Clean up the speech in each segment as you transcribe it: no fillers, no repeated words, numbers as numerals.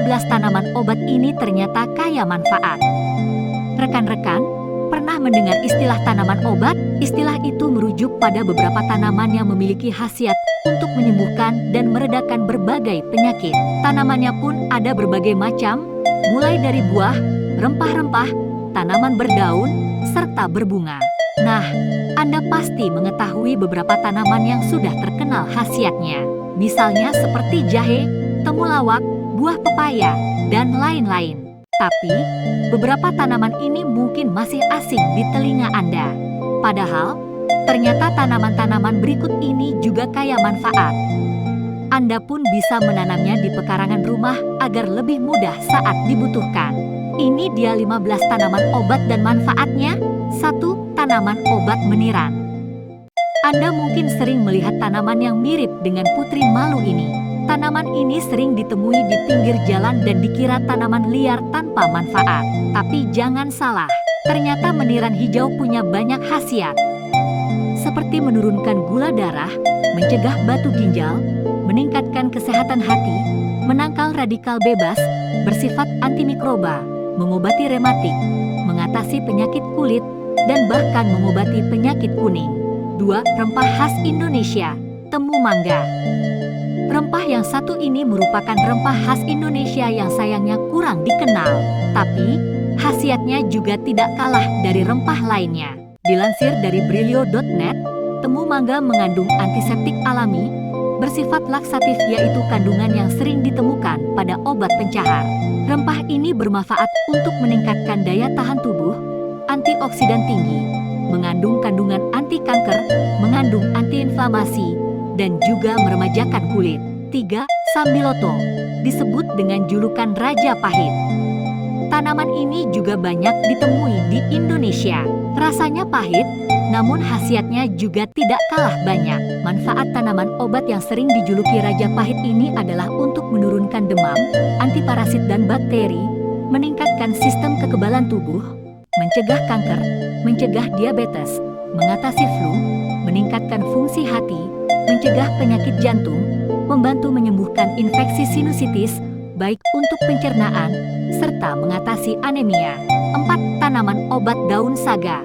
15 tanaman obat ini ternyata kaya manfaat. Rekan-rekan, pernah mendengar istilah tanaman obat? Istilah itu merujuk pada beberapa tanaman yang memiliki khasiat untuk menyembuhkan dan meredakan berbagai penyakit. Tanamannya pun ada berbagai macam, mulai dari buah, rempah-rempah, tanaman berdaun, serta berbunga. Nah, Anda pasti mengetahui beberapa tanaman yang sudah terkenal khasiatnya. Misalnya seperti jahe, temulawak, buah pepaya, dan lain-lain. Tapi, beberapa tanaman ini mungkin masih asing di telinga Anda. Padahal, ternyata tanaman-tanaman berikut ini juga kaya manfaat. Anda pun bisa menanamnya di pekarangan rumah agar lebih mudah saat dibutuhkan. Ini dia 15 tanaman obat dan manfaatnya. 1. Tanaman obat meniran. Anda mungkin sering melihat tanaman yang mirip dengan putri malu ini. Tanaman ini sering ditemui di pinggir jalan dan dikira tanaman liar tanpa manfaat. Tapi jangan salah, ternyata meniran hijau punya banyak khasiat. Seperti menurunkan gula darah, mencegah batu ginjal, meningkatkan kesehatan hati, menangkal radikal bebas, bersifat antimikroba, mengobati rematik, mengatasi penyakit kulit, dan bahkan mengobati penyakit kuning. 2. Rempah khas Indonesia, temu mangga. Rempah yang satu ini merupakan rempah khas Indonesia yang sayangnya kurang dikenal. Tapi, khasiatnya juga tidak kalah dari rempah lainnya. Dilansir dari Brilio.net, temu mangga mengandung antiseptik alami, bersifat laksatif yaitu kandungan yang sering ditemukan pada obat pencahar. Rempah ini bermanfaat untuk meningkatkan daya tahan tubuh, antioksidan tinggi, mengandung kandungan anti kanker, mengandung antiinflamasi, dan juga meremajakan kulit. 3. Sambiloto, disebut dengan julukan Raja Pahit. Tanaman ini juga banyak ditemui di Indonesia. Rasanya pahit, namun khasiatnya juga tidak kalah banyak. Manfaat tanaman obat yang sering dijuluki Raja Pahit ini adalah untuk menurunkan demam, antiparasit dan bakteri, meningkatkan sistem kekebalan tubuh, mencegah kanker, mencegah diabetes, mengatasi flu, meningkatkan fungsi hati, mencegah penyakit jantung, membantu menyembuhkan infeksi sinusitis, baik untuk pencernaan, serta mengatasi anemia. 4. Tanaman obat daun saga.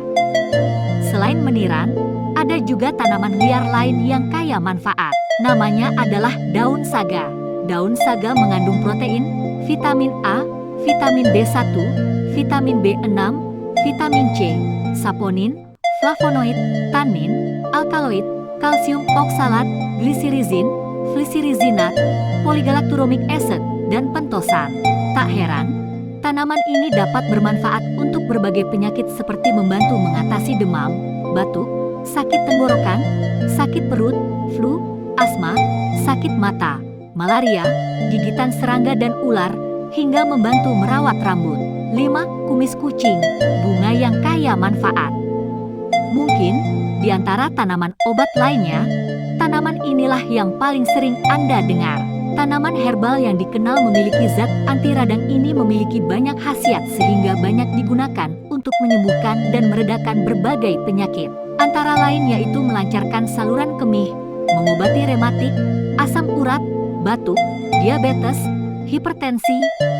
Selain meniran, ada juga tanaman liar lain yang kaya manfaat. Namanya adalah daun saga. Daun saga mengandung protein, vitamin A, vitamin B1, vitamin B6, vitamin C, saponin, flavonoid, tannin, alkaloid, kalsium oksalat, glisirizin, glisirizinat, polygalacturomic acid, dan pentosan. Tak heran, tanaman ini dapat bermanfaat untuk berbagai penyakit seperti membantu mengatasi demam, batuk, sakit tenggorokan, sakit perut, flu, asma, sakit mata, malaria, gigitan serangga dan ular, hingga membantu merawat rambut. 5. Kumis kucing, bunga yang kaya manfaat. Mungkin, di antara tanaman obat lainnya, tanaman inilah yang paling sering Anda dengar. Tanaman herbal yang dikenal memiliki zat anti radang ini memiliki banyak khasiat sehingga banyak digunakan untuk menyembuhkan dan meredakan berbagai penyakit. Antara lain yaitu melancarkan saluran kemih, mengobati rematik, asam urat, batuk, diabetes, hipertensi,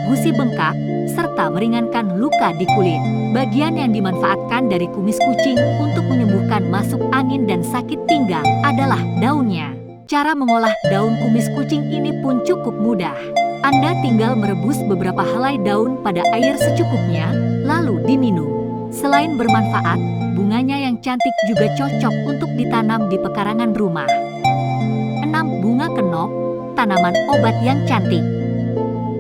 gusi bengkak, serta meringankan luka di kulit. Bagian yang dimanfaatkan dari kumis kucing untuk menyembuhkan masuk angin dan sakit pinggang adalah daunnya. Cara mengolah daun kumis kucing ini pun cukup mudah. Anda tinggal merebus beberapa helai daun pada air secukupnya, lalu diminum. Selain bermanfaat, bunganya yang cantik juga cocok untuk ditanam di pekarangan rumah. 6. Bunga kenop, tanaman obat yang cantik.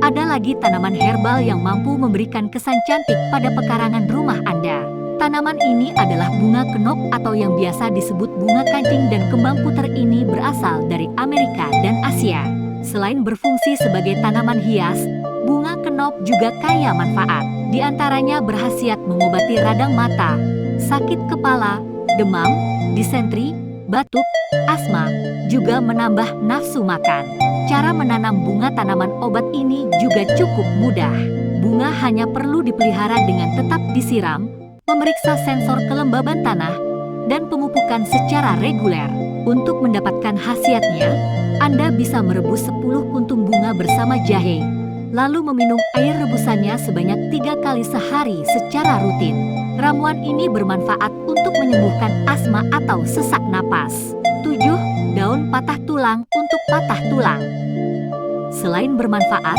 Ada lagi tanaman herbal yang mampu memberikan kesan cantik pada pekarangan rumah Anda. Tanaman ini adalah bunga kenop atau yang biasa disebut bunga kancing dan kembang puter ini berasal dari Amerika dan Asia. Selain berfungsi sebagai tanaman hias, bunga kenop juga kaya manfaat. Di antaranya berkhasiat mengobati radang mata, sakit kepala, demam, disentri, batuk, asma, juga menambah nafsu makan. Cara menanam bunga tanaman obat ini juga cukup mudah. Bunga hanya perlu dipelihara dengan tetap disiram, memeriksa sensor kelembaban tanah, dan pemupukan secara reguler. Untuk mendapatkan khasiatnya, Anda bisa merebus 10 puntung bunga bersama jahe, lalu meminum air rebusannya sebanyak 3 kali sehari secara rutin. Ramuan ini bermanfaat untuk menyembuhkan asma atau sesak napas. 7. Daun patah tulang untuk patah tulang. Selain bermanfaat,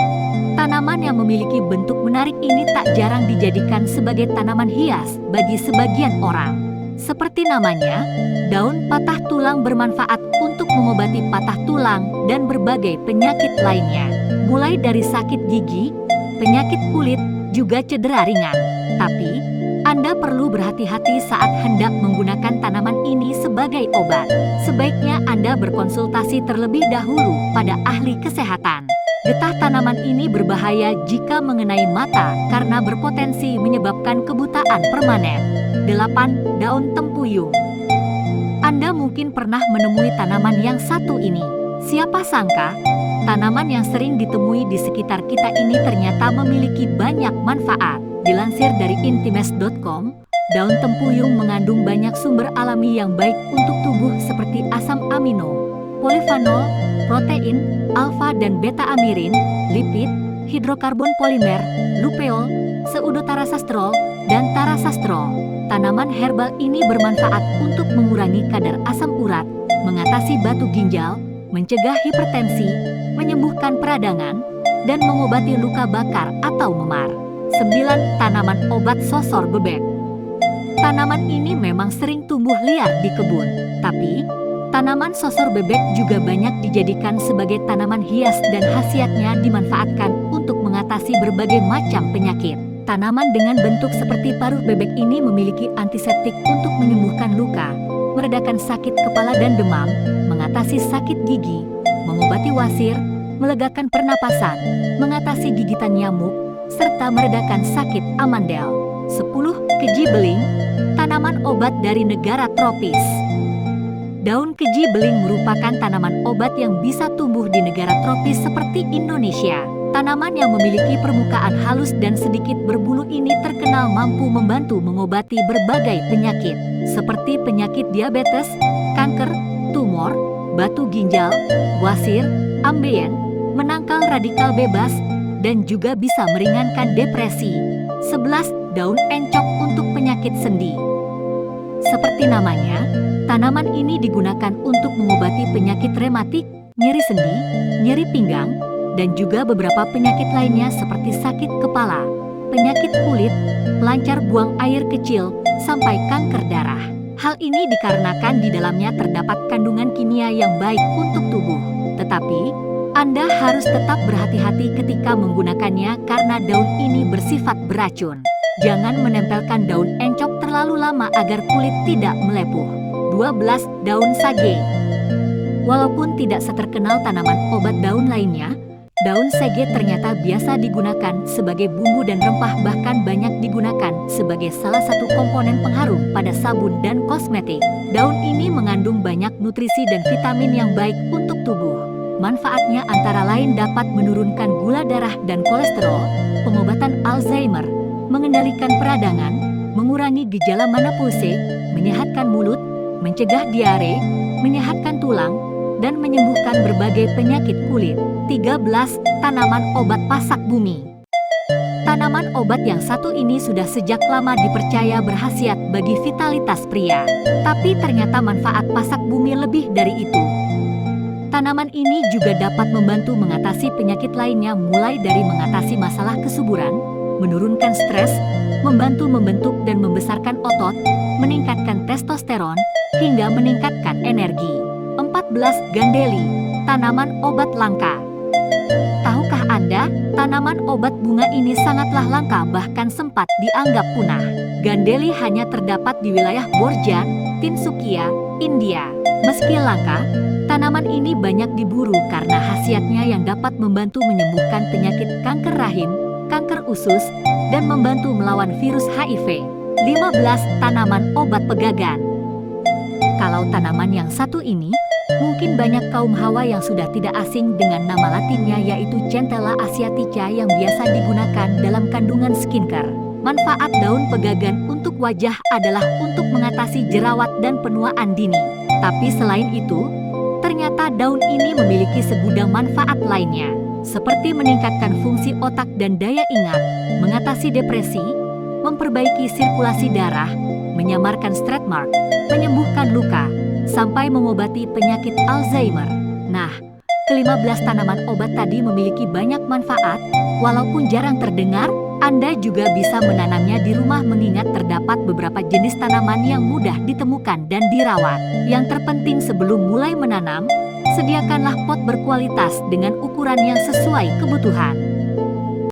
tanaman yang memiliki bentuk menarik ini tak jarang dijadikan sebagai tanaman hias bagi sebagian orang. Seperti namanya, daun patah tulang bermanfaat untuk mengobati patah tulang dan berbagai penyakit lainnya. Mulai dari sakit gigi, penyakit kulit, juga cedera ringan. Tapi, Anda perlu berhati-hati saat hendak menggunakan tanaman ini sebagai obat. Sebaiknya Anda berkonsultasi terlebih dahulu pada ahli kesehatan. Getah tanaman ini berbahaya jika mengenai mata karena berpotensi menyebabkan kebutaan permanen. 8. Daun tempuyung. Anda mungkin pernah menemui tanaman yang satu ini. Siapa sangka, tanaman yang sering ditemui di sekitar kita ini ternyata memiliki banyak manfaat. Dilansir dari intimes.com, daun tempuyung mengandung banyak sumber alami yang baik untuk tubuh seperti asam amino, polifenol, protein, alfa dan beta amirin, lipid, hidrokarbon polimer, lupeol, pseudotharasastrol, dan tarasastrol. Tanaman herbal ini bermanfaat untuk mengurangi kadar asam urat, mengatasi batu ginjal, mencegah hipertensi, menyembuhkan peradangan, dan mengobati luka bakar atau memar. 9. Tanaman obat sosor bebek. Tanaman ini memang sering tumbuh liar di kebun, tapi tanaman sosor bebek juga banyak dijadikan sebagai tanaman hias dan khasiatnya dimanfaatkan untuk mengatasi berbagai macam penyakit. Tanaman dengan bentuk seperti paruh bebek ini memiliki antiseptik untuk menyembuhkan luka, meredakan sakit kepala dan demam, mengatasi sakit gigi, mengobati wasir, melegakan pernapasan, mengatasi gigitan nyamuk, serta meredakan sakit amandel. 10. Keji beling, tanaman obat dari negara tropis. Daun keji beling merupakan tanaman obat yang bisa tumbuh di negara tropis seperti Indonesia. Tanaman yang memiliki permukaan halus dan sedikit berbulu ini terkenal mampu membantu mengobati berbagai penyakit, seperti penyakit diabetes, kanker, tumor, batu ginjal, wasir, ambeien, menangkal radikal bebas, dan juga bisa meringankan depresi. 11. Daun encok untuk penyakit sendi. Seperti namanya, tanaman ini digunakan untuk mengobati penyakit rematik, nyeri sendi, nyeri pinggang, dan juga beberapa penyakit lainnya seperti sakit kepala, penyakit kulit, pelancar buang air kecil, sampai kanker darah. Hal ini dikarenakan di dalamnya terdapat kandungan kimia yang baik untuk tubuh. Tetapi, Anda harus tetap berhati-hati ketika menggunakannya karena daun ini bersifat beracun. Jangan menempelkan daun encok terlalu lama agar kulit tidak melepuh. 12. Daun sage. Walaupun tidak seterkenal tanaman obat daun lainnya, daun sage ternyata biasa digunakan sebagai bumbu dan rempah, bahkan banyak digunakan sebagai salah satu komponen pengharum pada sabun dan kosmetik. Daun ini mengandung banyak nutrisi dan vitamin yang baik untuk tubuh. Manfaatnya antara lain dapat menurunkan gula darah dan kolesterol, pengobatan Alzheimer, mengendalikan peradangan, mengurangi gejala menopause, menyehatkan mulut, mencegah diare, menyehatkan tulang, dan menyembuhkan berbagai penyakit kulit. 13. Tanaman obat pasak bumi. Tanaman obat yang satu ini sudah sejak lama dipercaya berkhasiat bagi vitalitas pria. Tapi ternyata manfaat pasak bumi lebih dari itu. Tanaman ini juga dapat membantu mengatasi penyakit lainnya, mulai dari mengatasi masalah kesuburan, menurunkan stres, membantu membentuk dan membesarkan otot, meningkatkan testosteron, hingga meningkatkan energi. 14. Gandeli, tanaman obat langka. Tahukah Anda, tanaman obat bunga ini sangatlah langka, bahkan sempat dianggap punah. Gandeli hanya terdapat di wilayah Borjan, Tinsukia, India. Meski langka, tanaman ini banyak diburu karena khasiatnya yang dapat membantu menyembuhkan penyakit kanker rahim, kanker usus, dan membantu melawan virus HIV. 15. Tanaman obat pegagan. Kalau tanaman yang satu ini, mungkin banyak kaum hawa yang sudah tidak asing dengan nama latinnya, yaitu Centella asiatica, yang biasa digunakan dalam kandungan skincare. Manfaat daun pegagan untuk wajah adalah untuk mengatasi jerawat dan penuaan dini. Tapi selain itu, ternyata daun ini memiliki segudang manfaat lainnya. seperti meningkatkan fungsi otak dan daya ingat, mengatasi depresi, memperbaiki sirkulasi darah, menyamarkan stretch mark, menyembuhkan luka, sampai mengobati penyakit Alzheimer. Nah, ke-15 tanaman obat tadi memiliki banyak manfaat, walaupun jarang terdengar. Anda juga bisa menanamnya di rumah mengingat terdapat beberapa jenis tanaman yang mudah ditemukan dan dirawat. Yang terpenting sebelum mulai menanam, sediakanlah pot berkualitas dengan ukuran yang sesuai kebutuhan.